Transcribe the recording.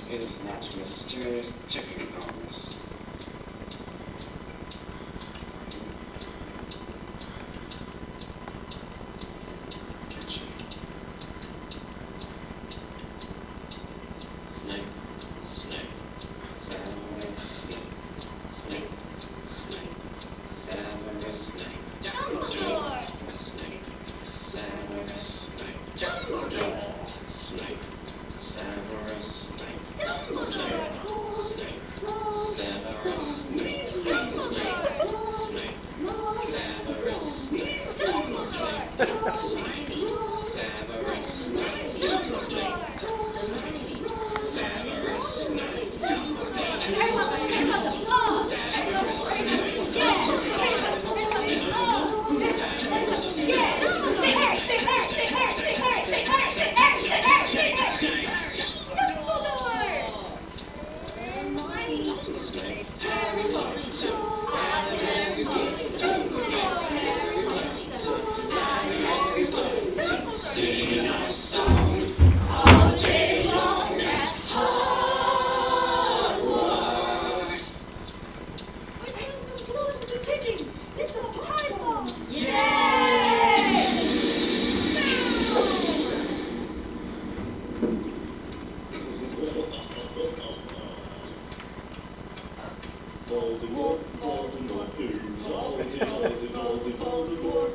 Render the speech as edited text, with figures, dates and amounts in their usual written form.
It is not mysterious chicken promise. Snake, snake, Severus Snape, snake, snake, Severus Snape, Dumbledore! Snape, Severus Snape, Dumbledore, Snape, Severus Snape, Dumbledore! Snape, Severus Snape, Snape, Severus Snape, Dumbledore! Snape, Severus Snape, Dumbledore! Voldemort, Voldemort, who's Voldemort, Voldemort, Voldemort.